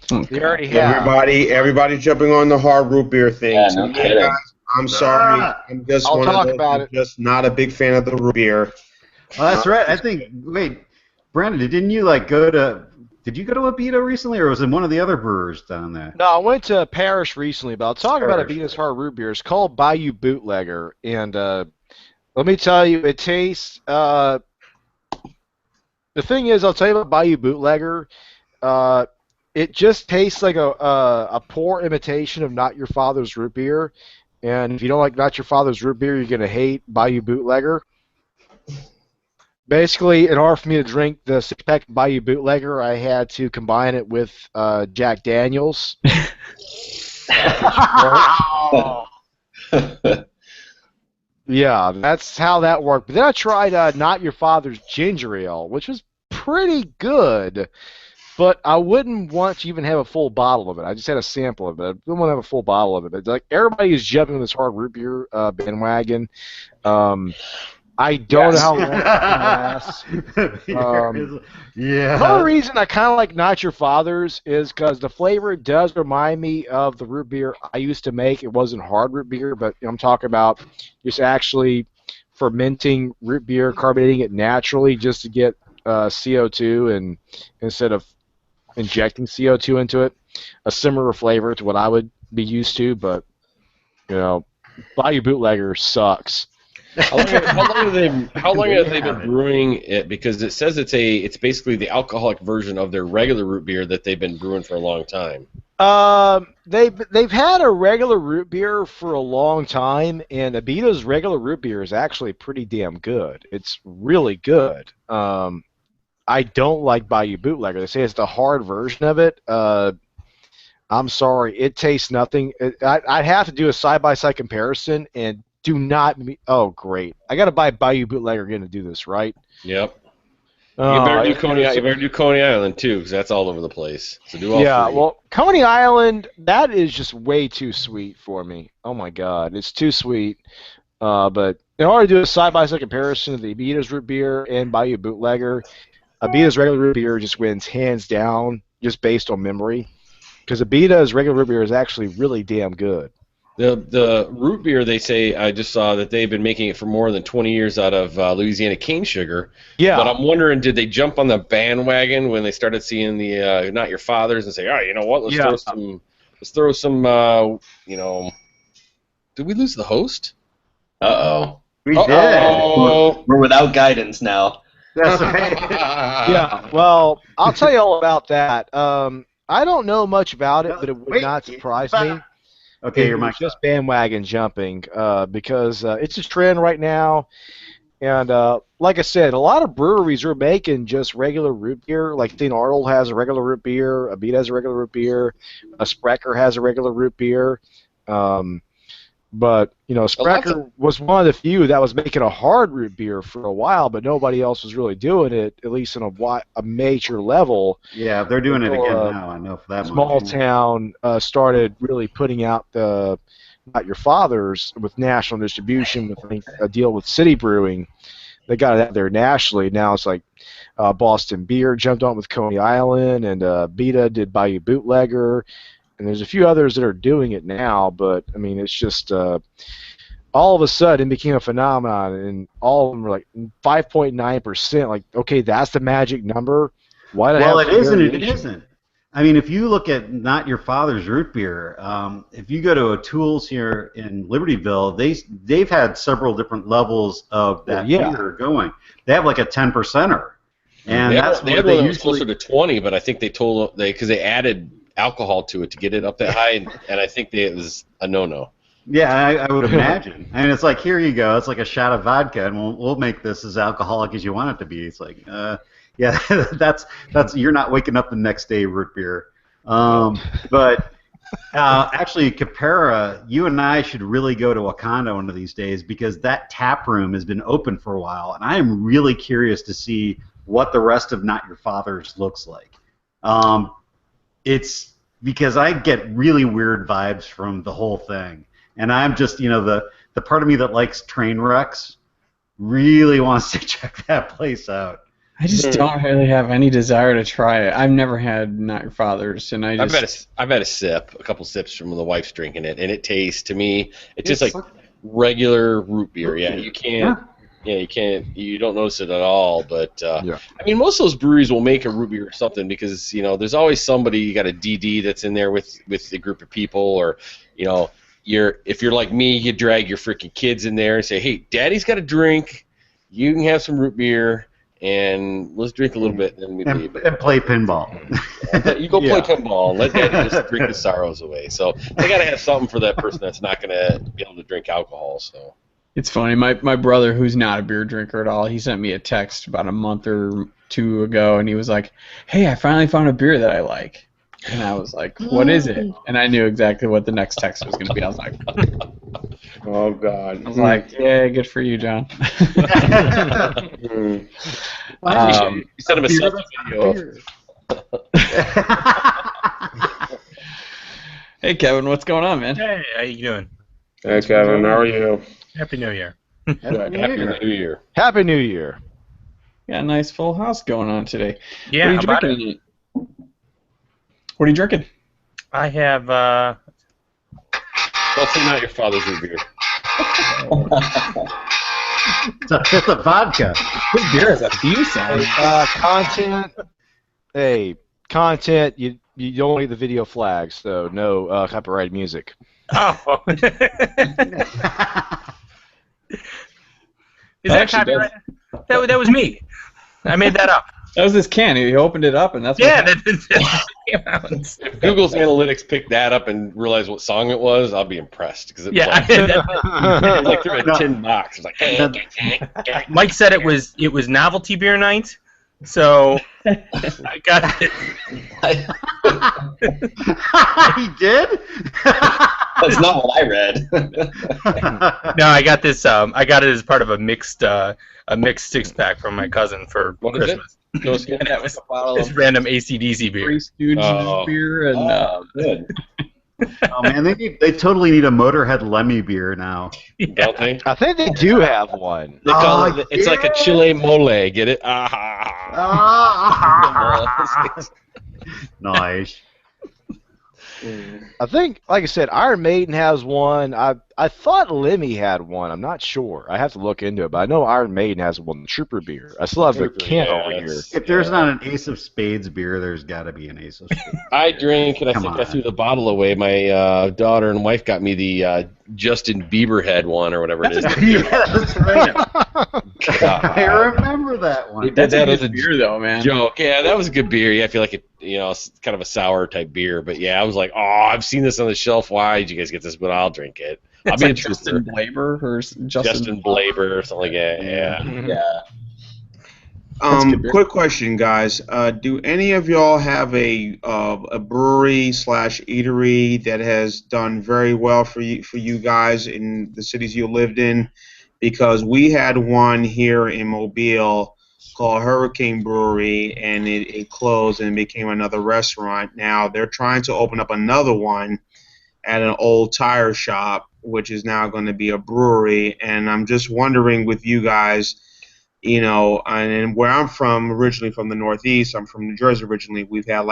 They already have. Everybody jumping on the hard root beer thing. Yeah, no kidding. Guys, I'm sorry. I'm just I'll one talk of those about who's it. just not a big fan of the root beer. Oh, that's right. I think. Wait, Brandon, didn't you like go to? Did you go to Abita recently, or was it one of the other brewers down there? No, I went to Paris recently, but I'll talk about Parish. Abita's hard root beer. It's called Bayou Bootlegger, and let me tell you, it tastes. The thing is, I'll tell you about Bayou Bootlegger. It just tastes like a poor imitation of Not Your Father's root beer, and if you don't like Not Your Father's root beer, you're gonna hate Bayou Bootlegger. Basically, in order for me to drink the six-pack Bayou Bootlegger, I had to combine it with Jack Daniels. Yeah, that's how that worked. But then I tried Not Your Father's Ginger Ale, which was pretty good, but I wouldn't want to even have a full bottle of it. I just had a sample of it. I didn't want to have a full bottle of it. It's like everybody is jumping on this hard root beer bandwagon. I don't know how long it's gonna last. Yeah. Another reason I kind of like Not Your Father's is because the flavor does remind me of the root beer I used to make. It wasn't hard root beer, but I'm talking about just actually fermenting root beer, carbonating it naturally just to get CO2 and instead of injecting CO2 into it. A similar flavor to what I would be used to, but Bayou Bootlegger sucks. How long have they been brewing it? Because it says it's basically the alcoholic version of their regular root beer that they've been brewing for a long time. They've had a regular root beer for a long time, and Abita's regular root beer is actually pretty damn good. It's really good. I don't like Bayou Bootlegger. They say it's the hard version of it. I'm sorry, it tastes nothing. I'd have to do a side-by-side comparison, and do not. Oh, great! I got to buy Bayou Bootlegger again to do this, right? Yep. You better do Coney Island too, because that's all over the place. So do all three. Well, Coney Island, that is just way too sweet for me. Oh my God, it's too sweet. But in order to do a side-by-side comparison of the Abita's root beer and Bayou Bootlegger, Abita's regular root beer just wins hands down, just based on memory, because Abita's regular root beer is actually really damn good. The root beer, they say, I just saw that they've been making it for more than 20 years out of Louisiana cane sugar. Yeah. But I'm wondering, did they jump on the bandwagon when they started seeing the Not Your Father's and say, all right, you know what, let's throw some, did we lose the host? Uh-oh. We did. We're without guidance now. That's right. Yeah, well, I'll tell you all about that. I don't know much about it, but it would not surprise me. Okay, your It's mic. just bandwagon jumping because it's a trend right now. And like I said, a lot of breweries are making just regular root beer. Like St. Arnold has a regular root beer, Abita has a regular root beer, Sprecher has a regular root beer. But Sprecher was one of the few that was making a hard root beer for a while, but nobody else was really doing it, at least on a major level. Yeah, they're doing it again now. I know for that. Small town started really putting out the Not Your Father's with national distribution with a deal with City Brewing. They got it out there nationally. Now it's like Boston Beer jumped on with Coney Island, and Beta did Bayou Bootlegger. And there's a few others that are doing it now, but I mean, it's just all of a sudden it became a phenomenon, and all of them were like 5.9%. Like, okay, that's the magic number. Why not Well, have it some isn't. It variation? isn't. I mean, if you look at Not Your Father's root beer, if you go to a Tools here in Libertyville, they've had several different levels of that yeah. beer going. They have like a 10%er, and that's they what had they one that was usually. closer to 20, but I think they told because they added alcohol to it to get it up that high, and I think it was a no-no. Yeah, I would imagine. I mean, it's like, here you go. It's like a shot of vodka, and we'll make this as alcoholic as you want it to be. It's like, yeah, that's you're not waking up the next day root beer. But actually, Capera, you and I should really go to Wakanda one of these days because that tap room has been open for a while, and I am really curious to see what the rest of Not Your Father's looks like. It's because I get really weird vibes from the whole thing. And I'm just, the part of me that likes train wrecks really wants to check that place out. I just don't really have any desire to try it. I've never had Not Your Father's, and I've had a sip, a couple sips from when the wife's drinking it, and it tastes to me, it's just like regular root beer. Yeah, you can't. Yeah, you don't notice it at all. But I mean, most of those breweries will make a root beer or something because there's always somebody. You got a DD that's in there with a group of people, or if you're like me, you drag your freaking kids in there and say, "Hey, Daddy's got a drink. You can have some root beer, and let's drink a little bit, and then we leave." And play pinball. You go play pinball and let Daddy just drink his sorrows away. So they got to have something for that person that's not going to be able to drink alcohol. So it's funny. My brother, who's not a beer drinker at all, he sent me a text about a month or two ago, and he was like, "Hey, I finally found a beer that I like." And I was like, "What is it?" And I knew exactly what the next text was going to be. I was like, "Oh God!" I was like, "Yeah, good for you, John." You sent him a selfie video. Hey, Kevin, what's going on, man? Hey, how you doing? Hey, Kevin, how are you? Happy New Year. Happy New Year. Happy New Year. Got a nice full house going on today. Yeah, what are you drinking? What are you drinking? I have. Don't say Not Your Father's root beer. It's a vodka. What beer is that? Buse? Content. Hey, content. You don't need the video flags, so no copyrighted music. Oh. Is that copyrighted? That was me. I made that up. That was this can. He opened it up, and that's what If Google's analytics picked that up and realized what song it was, I'll be impressed because it was like through a tin box. It's like, Mike said it was novelty beer night, so I got it. He did? That's not what I read. No, I got this. I got it as part of a mixed 6-pack from my cousin for Christmas. And that was this random AC/DC beer. Three Stooges beer and good. Oh man, they totally need a Motorhead Lemmy beer now. Don't they? I think they do have one. They call it. It's like a chile mole. Get it? Nice. I think, like I said, Iron Maiden has one. I thought Lemmy had one. I'm not sure. I have to look into it, but I know Iron Maiden has one. Trooper beer. I still have the can over here. If there's not an Ace of Spades beer, there's got to be an Ace of Spades. I drink, and I think I threw the bottle away. My daughter and wife got me the Justin Bieber head one or whatever it is. Yeah, that's right. I remember that one. That's a good beer, though, man. Joke. Yeah, that was a good beer. Yeah, I feel like it. It's kind of a sour type beer, but yeah, I was like, oh, I've seen this on the shelf. Why did you guys get this? But I'll drink it. I'll be like Justin Blaber or Justin Blaber or something like that. Yeah. Quick question, guys. Do any of y'all have a brewery / eatery that has done very well for you guys in the cities you lived in? Because we had one here in Mobile called Hurricane Brewery, and it closed and became another restaurant. Now they're trying to open up another one at an old tire shop, which is now going to be a brewery. And I'm just wondering with you guys, and where I'm from, originally from the Northeast, I'm from New Jersey originally, we've had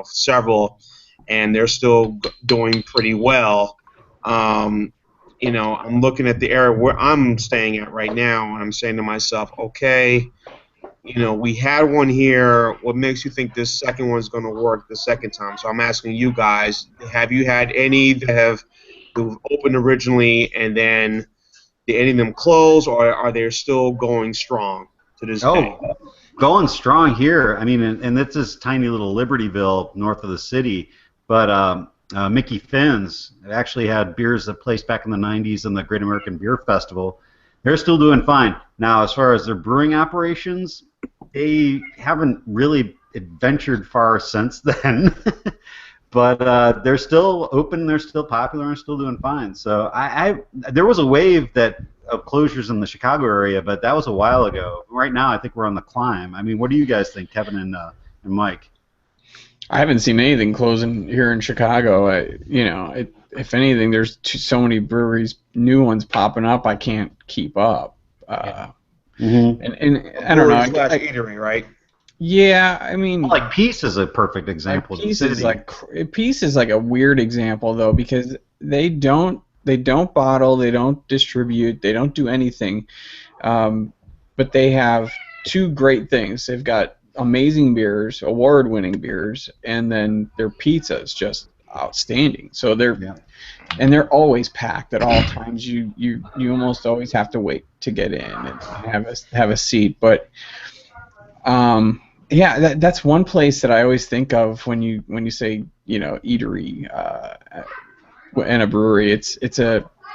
several, and they're still doing pretty well. I'm looking at the area where I'm staying at right now, and I'm saying to myself, okay, we had one here. What makes you think this second one's going to work the second time? So I'm asking you guys, have you had any who've opened originally and then did any of them close, or are they still going strong to this day? Going strong here. I mean, and it's this tiny little Libertyville north of the city, but Mickey Finn's actually had beers that placed back in the 90s in the Great American Beer Festival. They're still doing fine. Now, as far as their brewing operations, they haven't really adventured far since then. But they're still open, they're still popular, and still doing fine. So there was a wave of closures in the Chicago area, but that was a while ago. Right now, I think we're on the climb. I mean, what do you guys think, Kevin and Mike? I haven't seen anything closing here in Chicago. If anything, there's so many breweries, new ones popping up. I can't keep up. And I don't know. Eatery, right? Yeah, I mean, like Peace is a perfect example. Peace is like a weird example though, because they don't bottle, they don't distribute, they don't do anything, but they have two great things. They've got amazing beers, award-winning beers, and then their pizza is just outstanding. So and they're always packed at all times. You almost always have to wait to get in and have a seat, but. Yeah, that's one place that I always think of when you say eatery and a brewery.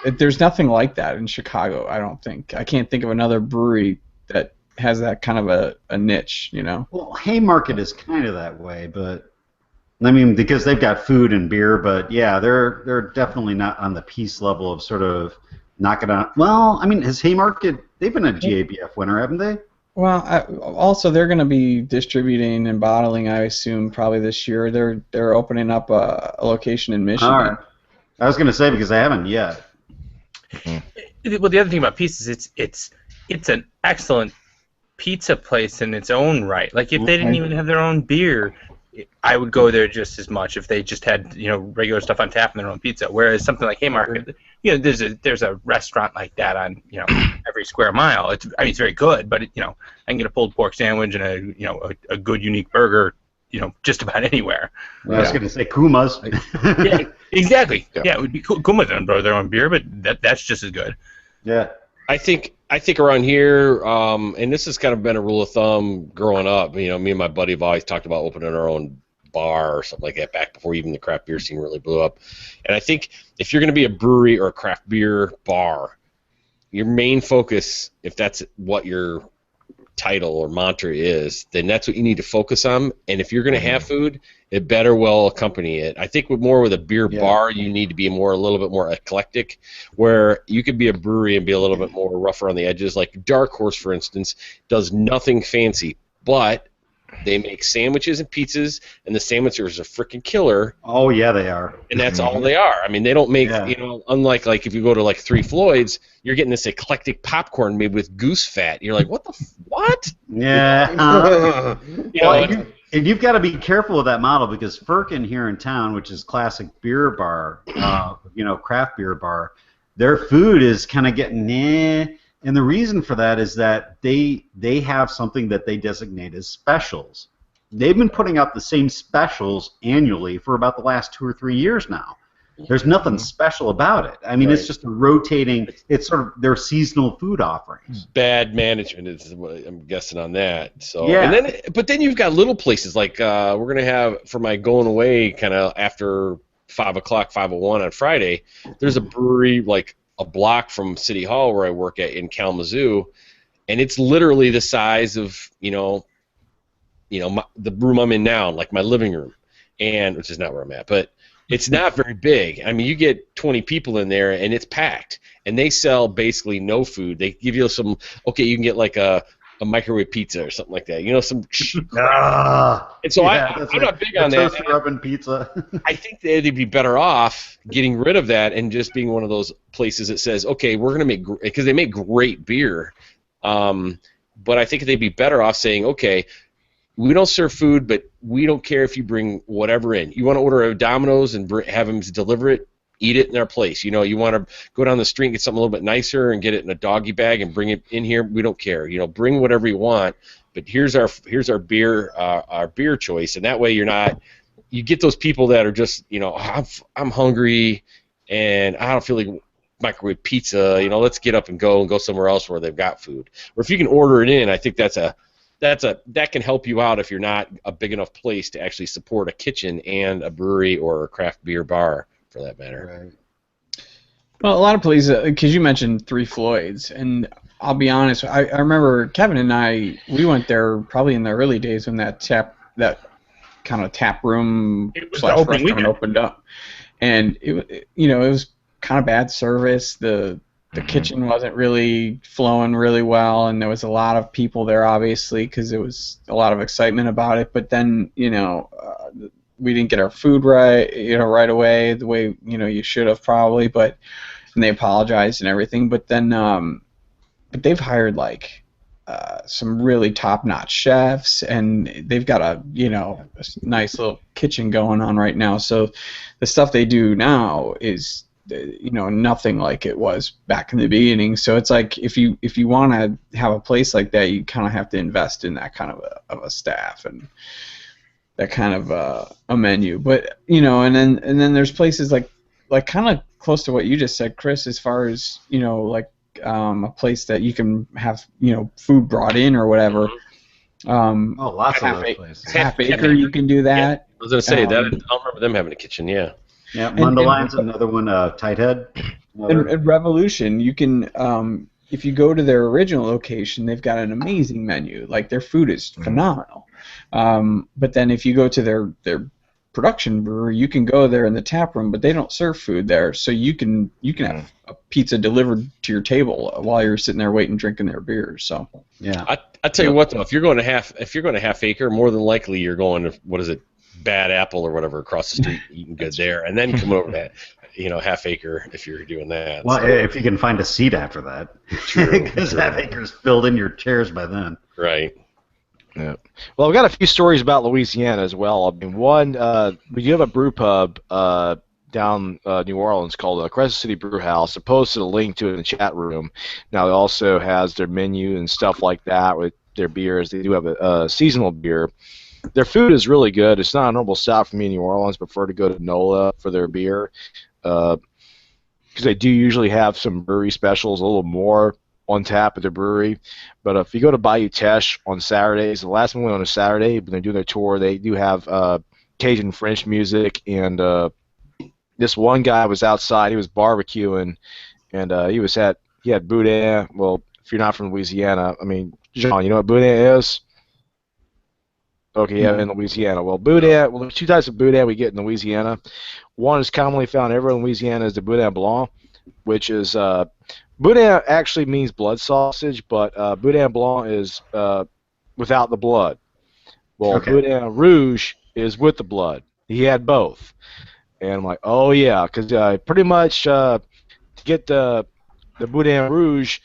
There's nothing like that in Chicago. I don't think. I can't think of another brewery that has that kind of a niche. Well, Haymarket is kind of that way, but I mean because they've got food and beer, but yeah, they're definitely not on the Peace level of sort of knocking out. Well, I mean, has Haymarket? They've been a GABF winner, haven't they? Well, also they're going to be distributing and bottling, I assume, probably this year. They're opening up a location in Michigan. All right. I was going to say because I haven't yet. Well, the other thing about Peace is it's an excellent pizza place in its own right. Like if they didn't even have their own beer, I would go there just as much if they just had regular stuff on tap and their own pizza. Whereas something like Haymarket, there's a restaurant like that on every square mile. It's very good, but I can get a pulled pork sandwich and a good unique burger just about anywhere. Well, I was going to say Kuma's. Yeah, exactly. Yeah, it would be cool. Kuma's don't brew their own beer, but that's just as good. Yeah. I think around here, and this has kind of been a rule of thumb growing up. Me and my buddy have always talked about opening our own bar or something like that back before even the craft beer scene really blew up. And I think if you're going to be a brewery or a craft beer bar, your main focus, if that's what your title or mantra is, then that's what you need to focus on. And if you're going to have food, it better well accompany it. I think with a beer bar, you need to be a little bit more eclectic, where you could be a brewery and be a little bit more rougher on the edges. Like Dark Horse, for instance, does nothing fancy, but they make sandwiches and pizzas, and the sandwiches are freaking killer. Oh yeah, they are. And that's all they are. I mean, they don't make unlike if you go to Three Floyds, you're getting this eclectic popcorn made with goose fat. You're like, what? Yeah. And you've got to be careful with that model because Firkin here in town, which is classic beer bar, craft beer bar, their food is kind of getting and the reason for that is that they have something that they designate as specials. They've been putting out the same specials annually for about the last 2 or 3 years now. There's nothing special about it. I mean, it's just a rotating. It's sort of their seasonal food offerings. Bad management is what I'm guessing on that. So yeah. But then you've got little places like we're gonna have for my going away kind of after 5 o'clock, 5:01 on Friday. There's a brewery like a block from City Hall where I work at in Kalamazoo, and it's literally the size of the room I'm in now, like my living room, and which is not where I'm at, but. It's not very big. I mean, you get 20 people in there, and it's packed. And they sell basically no food. They give you some. Okay, you can get like a microwave pizza or something like that. Some. And so I'm not big on that. Toaster oven pizza. I think they'd be better off getting rid of that and just being one of those places that says, okay, we're gonna make because they make great beer. But I think they'd be better off saying, okay. We don't serve food, but we don't care if you bring whatever in. You want to order a Domino's and have them deliver it? eat it in their place. You know, you want to go down the street and get something a little bit nicer and get it in a doggy bag and bring it in here. We don't care. You know, bring whatever you want. But here's our beer choice, and that way you get those people that are just, you know, I'm hungry and I don't feel like microwave pizza. You know, let's get up and go somewhere else where they've got food. Or if you can order it in, I think that can help you out if you're not a big enough place to actually support a kitchen and a brewery or a craft beer bar, for that matter. Right. Well, a lot of places, because you mentioned Three Floyds, and I'll be honest, I remember Kevin and we went there probably in the early days when that kind of tap room It was / the opening restaurant weekend. opened up, and it was kind of bad service. The kitchen wasn't really flowing really well, and there was a lot of people there, obviously, because there was a lot of excitement about it. But then, we didn't get our food right, right away, the way you should have probably. And they apologized and everything. But then, but they've hired like some really top-notch chefs, and they've got a nice little kitchen going on right now. So the stuff they do now is nothing like it was back in the beginning. So it's like if you want to have a place like that, you kind of have to invest in that kind of a staff and that kind of a menu. But and then there's places like kind of close to what you just said, Chris, as far as like a place that you can have food brought in or whatever. Lots of those places. Half Acre, you can do that. I was going to say that. I don't remember them having a kitchen. Yeah. Yeah, Mundeline's another one. Tighthead. And Revolution, you can, if you go to their original location, they've got an amazing menu. Like their food is phenomenal. But then if you go to their production brewery, you can go there in the tap room, but they don't serve food there, so you can have a pizza delivered to your table while you're sitting there waiting, drinking their beers. So yeah, I tell you what though, if you're going to Half Acre, more than likely you're going to Bad Apple or whatever across the street, eating good there, and then coming over to Half Acre if you're doing that. Well, if you can find a seat after that, because Half Acre's filled in your chairs by then. Right. Yeah. Well, I've got a few stories about Louisiana as well. I mean, one, we do have a brew pub down New Orleans called Crescent City Brew House. I posted a link to it in the chat room. Now, it also has their menu and stuff like that with their beers. They do have a seasonal beer. Their food is really good. It's not a normal stop for me in New Orleans. I prefer to go to NOLA for their beer because they do usually have some brewery specials, a little more on tap at the brewery. But if you go to Bayou Teche on Saturdays, the last one we went on a Saturday, when they do their tour, they do have Cajun French music, and this one guy was outside, he was barbecuing, and he had boudin. Well, if you're not from Louisiana, I mean, John, you know what boudin is? Okay, yeah, in Louisiana. Well, boudin, there's two types of boudin we get in Louisiana. One is commonly found everywhere in Louisiana is the boudin blanc, which is boudin actually means blood sausage, but boudin blanc is without the blood. Well, boudin rouge is with the blood. He had both. And I'm like, oh, yeah, because pretty much to get the boudin rouge,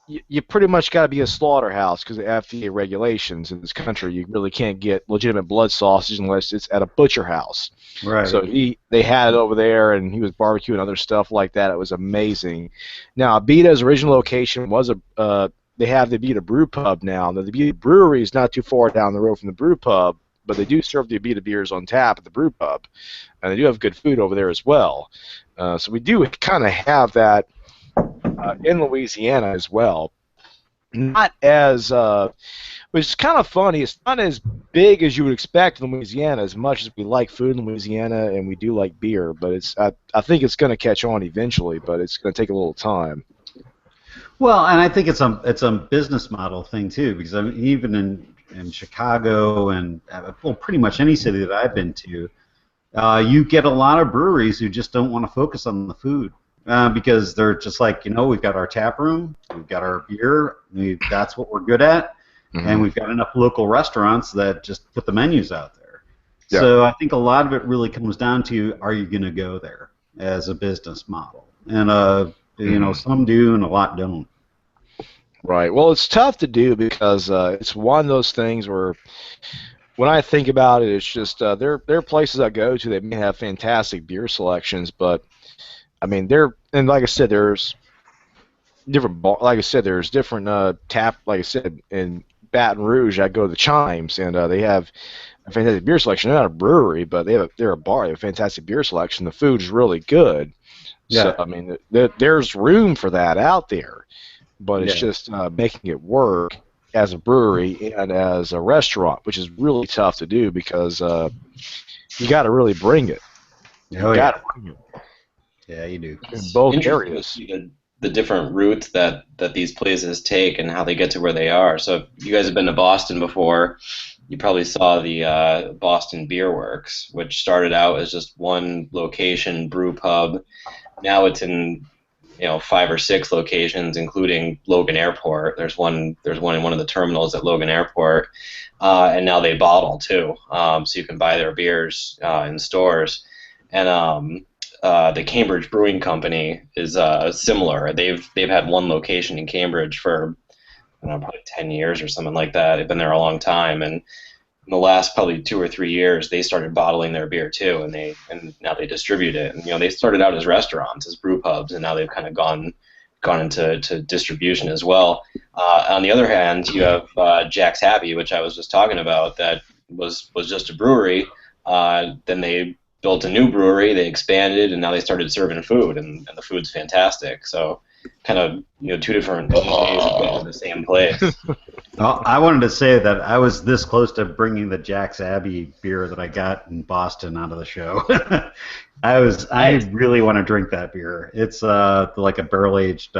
you pretty much got to be a slaughterhouse because of FDA regulations in this country. You really can't get legitimate blood sausage unless it's at a butcher house. Right. So they had it over there, and he was barbecuing other stuff like that. It was amazing. Now, Abita's original location was they have the Abita Brew Pub now. The Abita Brewery is not too far down the road from the Brew Pub, but they do serve the Abita beers on tap at the Brew Pub, and they do have good food over there as well. So we do kind of have that in Louisiana as well. Not as, which is kind of funny. It's not as big as you would expect in Louisiana. As much as we like food in Louisiana and we do like beer, but I think it's going to catch on eventually, but it's going to take a little time. Well, and I think it's a business model thing too, because I mean, even in Chicago and pretty much any city that I've been to, you get a lot of breweries who just don't want to focus on the food. Because they're just like, we've got our tap room, we've got our beer, that's what we're good at, and we've got enough local restaurants that just put the menus out there. Yeah. So I think a lot of it really comes down to, are you going to go there as a business model? And, some do and a lot don't. Right. Well, it's tough to do because it's one of those things where when I think about it, it's just there are places I go to that may have fantastic beer selections, but I mean and like I said, there's different like I said, there's different tap. Like I said, in Baton Rouge, I go to the Chimes, and they have a fantastic beer selection. They're not a brewery, but they're a bar. They have a fantastic beer selection. The food's really good. Yeah. So I mean, there's room for that out there, but it's just making it work as a brewery and as a restaurant, which is really tough to do because you got to really bring it. Oh, yeah. Bring it Yeah, you do. in both Interesting to areas. see the different routes that these places take and how they get to where they are. So if you guys have been to Boston before, you probably saw the Boston Beer Works, which started out as just one location brew pub. Now it's in 5 or 6 locations, including Logan Airport. There's one in one of the terminals at Logan Airport, and now they bottle too, so you can buy their beers in stores. And the Cambridge Brewing Company is similar. They've had one location in Cambridge for probably 10 years or something like that. They've been there a long time, and in the last probably 2 or 3 years, they started bottling their beer too, and now they distribute it. And they started out as restaurants, as brew pubs, and now they've kind of gone into distribution as well. On the other hand, you have Jack's Happy, which I was just talking about, that was just a brewery. Then they built a new brewery, they expanded, and now they started serving food, and the food's fantastic. So kind of 2 different ways of getting to the same place. Well, I wanted to say that I was this close to bringing the Jack's Abbey beer that I got in Boston onto the show. I really want to drink that beer. It's like a barrel-aged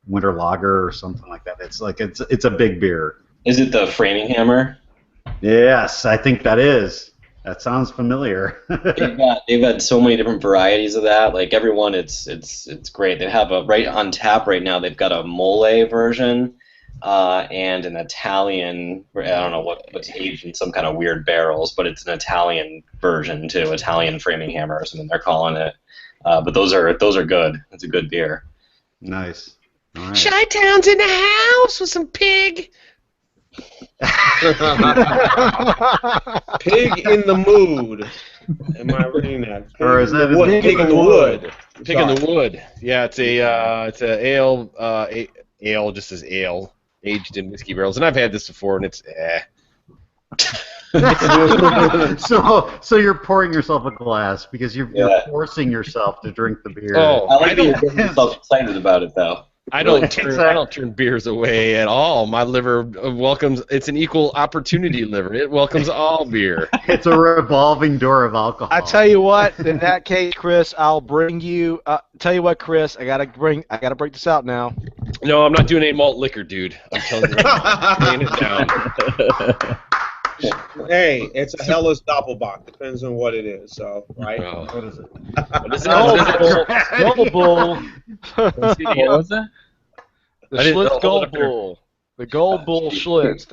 winter lager or something like that. It's a big beer. Is it the Framingham? Yes, I think that is. That sounds familiar. They've had so many different varieties of that. Like every one, it's great. They have right on tap right now. They've got a mole version and an Italian. I don't know what's aged in some kind of weird barrels, but it's an Italian version too. Italian Framingham or something they're calling it. But those are good. It's a good beer. Nice. All right. Chi-Town's in the house with some pig. Pig in the mood. Am I reading that? Or is that Pig in the wood? Pig in the wood. Yeah, it's a ale. Ale just as ale, aged in whiskey barrels, and I've had this before, and it's So you're pouring yourself a glass because you're forcing yourself to drink the beer. Oh, I like that you're getting yourself excited about it though. I don't turn beers away at all. My liver welcomes. It's an equal opportunity liver. It welcomes all beer. It's a revolving door of alcohol. I tell you what, in that case, Chris, I'll bring you. Tell you what, Chris, I gotta break this out now. No, I'm not doing any malt liquor, dude. I'm telling you, I'm laying it down. Hey, it's a Hellas Doppelbock. Depends on what it is. So, right? Oh. What is it? What is it? Gold Bull. What was that? The I didn't Schlitz know. Hold Gold it up there. Bull. The Gold Bull Schlitz.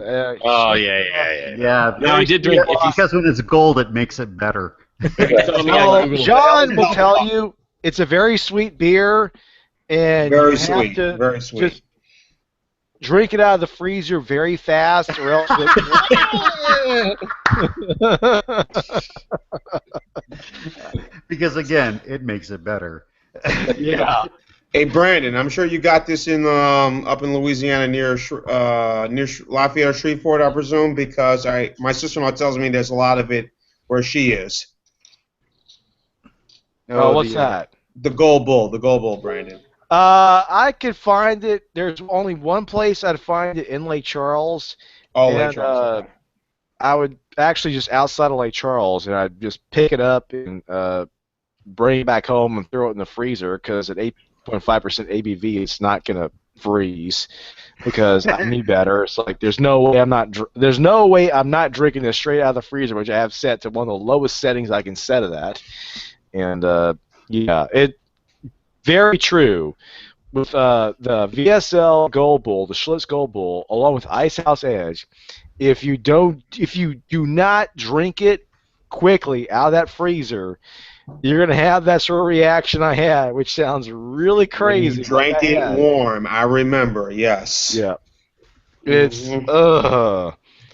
Oh yeah. Yeah, No, I did drink. because when it's gold, it makes it better. John will tell you it's a very sweet beer, and Very you sweet. have to Very sweet. just drink it out of the freezer very fast, or else. Because again, it makes it better. Yeah. Hey Brandon, I'm sure you got this in up in Louisiana near Lafayette or Shreveport, I presume, because my sister-in-law tells me there's a lot of it where she is. Oh, what's that? The Gold Bull, Brandon. I could find it. There's only one place I'd find it in Lake Charles. Oh, and, Lake Charles. I would actually just outside of Lake Charles, and I'd just pick it up and bring it back home and throw it in the freezer because at 8.5% ABV, it's not gonna freeze because I knew better. It's like there's no way I'm not drinking this straight out of the freezer, which I have set to one of the lowest settings I can set of that. And yeah, it very true. With the VSL Gold Bull, the Schlitz Gold Bull, along with Icehouse Edge, if you do not drink it quickly out of that freezer, you're gonna have that sort of reaction I had, which sounds really crazy. You drank it warm. I remember. Yes. Yeah. It's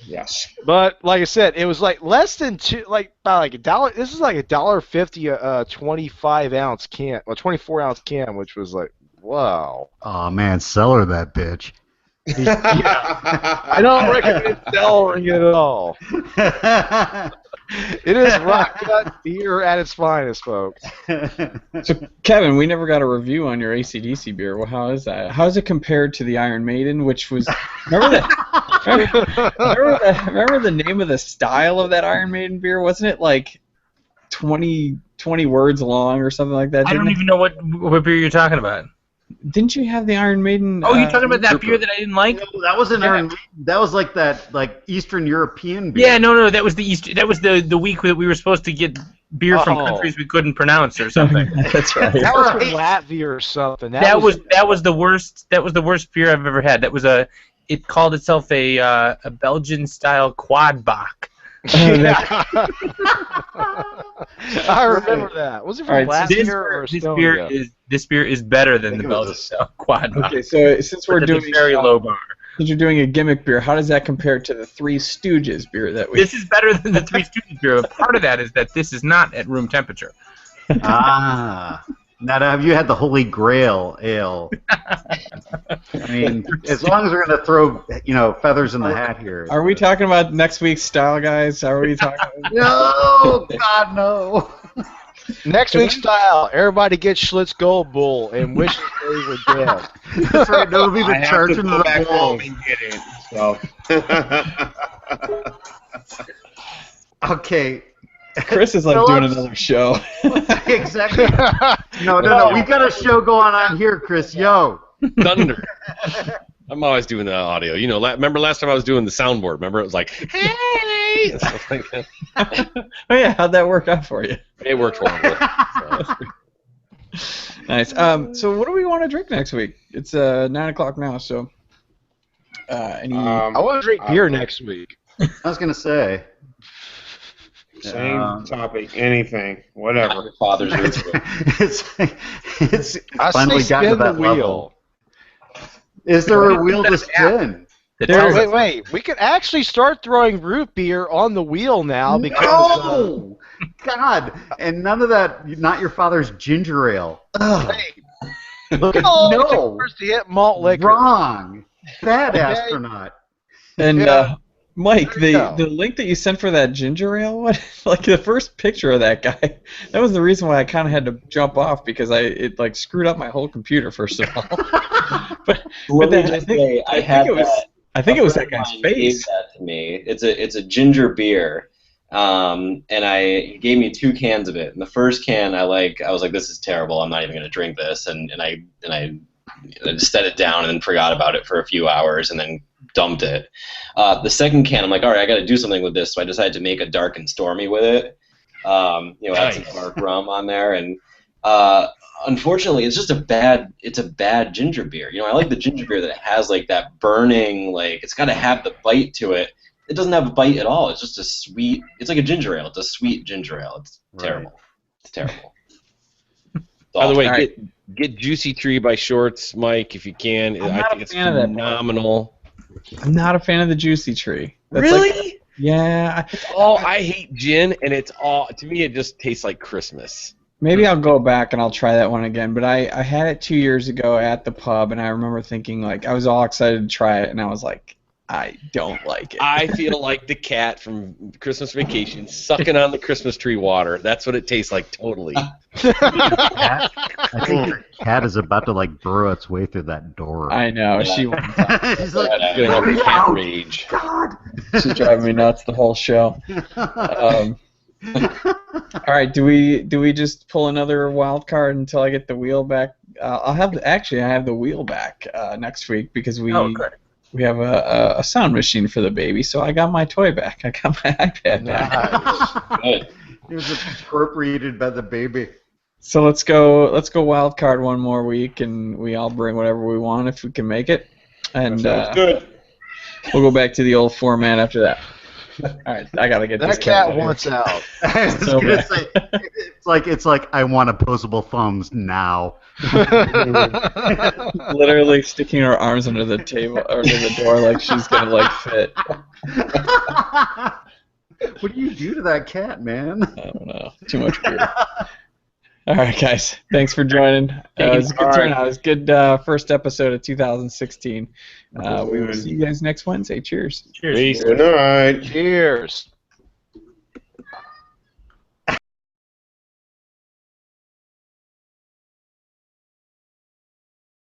Yes. But like I said, it was like less than about like $1. This is like $1.50 a 25-ounce can, a 24-ounce can, which was like, wow. Oh man, cellar that bitch. I don't recommend cellaring it at all. It is rock gut beer at its finest, folks. So, Kevin, we never got a review on your AC/DC beer. Well, how is that? How is it compared to the Iron Maiden, which was remember the name of the style of that Iron Maiden beer? Wasn't it like 20 words long or something like that? I don't even know what beer you're talking about. Didn't you have the Iron Maiden? Oh, you're talking about that beer that I didn't like? No, that wasn't Iron. That was like that Eastern European beer. Yeah, no, that was the East. That was the week that we were supposed to get beer from countries we couldn't pronounce or something. That's right. That was from Latvia or something. That was the worst. That was the worst beer I've ever had. That was It called itself a Belgian style quad bock. I remember that. Was it from Latvia or Estonia? This beer is better than the Belgian style quad bock. Okay, so since we're doing very low bar. Since you're doing a gimmick beer, how does that compare to the Three Stooges beer that we? This is better than the Three Stooges beer. But part of that is that this is not at room temperature. Ah. Now, have you had the Holy Grail ale? I mean, as long as we're going to throw, feathers in the hat here. Are we talking about next week's style, guys? Are we talking? No, God, no. Next week's style, everybody gets Schlitz Gold Bull and wishes they were dead. That's right. That'll be the church in the back home bulls. and get it. So. Okay. Chris is like doing another show. Exactly. No. We've got a show going on here, Chris. Yo. Thunder. I'm always doing the audio. Remember last time I was doing the soundboard? Remember it was like, hey, and stuff like that. Oh yeah, how'd that work out for you? It worked horribly. Nice. So what do we want to drink next week? It's 9:00 now, so. I want to drink beer next week. I was gonna say. Same topic, anything, whatever. Father's ritual. It's I finally say gotten to spin the that wheel. level. Is there a wheel to spin? Wait. We could actually start throwing root beer on the wheel now because. No! God! And none of that, not your father's ginger ale. Ugh. Look at first to hit malt liquor. Wrong! Bad astronaut. And Mike, the link that you sent for that ginger ale, like the first picture of that guy, that was the reason why I kind of had to jump off because it like screwed up my whole computer first of all. but then I think it was that guy's face. That to me. It's a ginger beer, and he gave me 2 cans of it. And the first can I was like, this is terrible. I'm not even gonna drink this. And I just set it down and then forgot about it for a few hours and then dumped it. The second can, I'm like, all right, I got to do something with this. So I decided to make a dark and stormy with it. Add some dark rum on there, and unfortunately, it's just a bad ginger beer. I like the ginger beer that has like that burning, like it's got to have the bite to it. It doesn't have a bite at all. It's just a sweet. It's like a ginger ale. It's a sweet ginger ale. It's terrible. It's terrible. By the way, get Juicy Tree by Shorts, Mike, if you can. I think it's phenomenal. I'm not a fan of the Juicy Tree. Really? Yeah. I hate gin, and to me it just tastes like Christmas. Maybe I'll go back and I'll try that one again. But I had it 2 years ago at the pub, and I remember thinking like I was all excited to try it, and I was like, I don't like it. I feel like the cat from Christmas Vacation sucking on the Christmas tree water. That's what it tastes like, totally. I think the cat is about to burrow its way through that door. I know. Yeah. She's Gonna have a cat rage. God. She's driving me nuts the whole show. All right, do we just pull another wild card until I get the wheel back? I have the wheel back next week because we have a sound machine for the baby, so I got my toy back. I got my iPad back. Good. It was appropriated by the baby. So let's go wild card one more week, and we all bring whatever we want if we can make it. And Sounds good. we'll go back to the old format after that. All right, I gotta get this That cat out of here. wants out. I was So gonna bad. say, it's like I want opposable thumbs now. Literally sticking her arms under the table or under the door like she's gonna like fit. What do you do to that cat, man? I don't know. Too much beer. All right, guys. Thanks for joining. It was a good All right. turnout. It was a good first episode of 2016. We will see you guys next Wednesday. Cheers. Cheers. Peace. Good night. Cheers.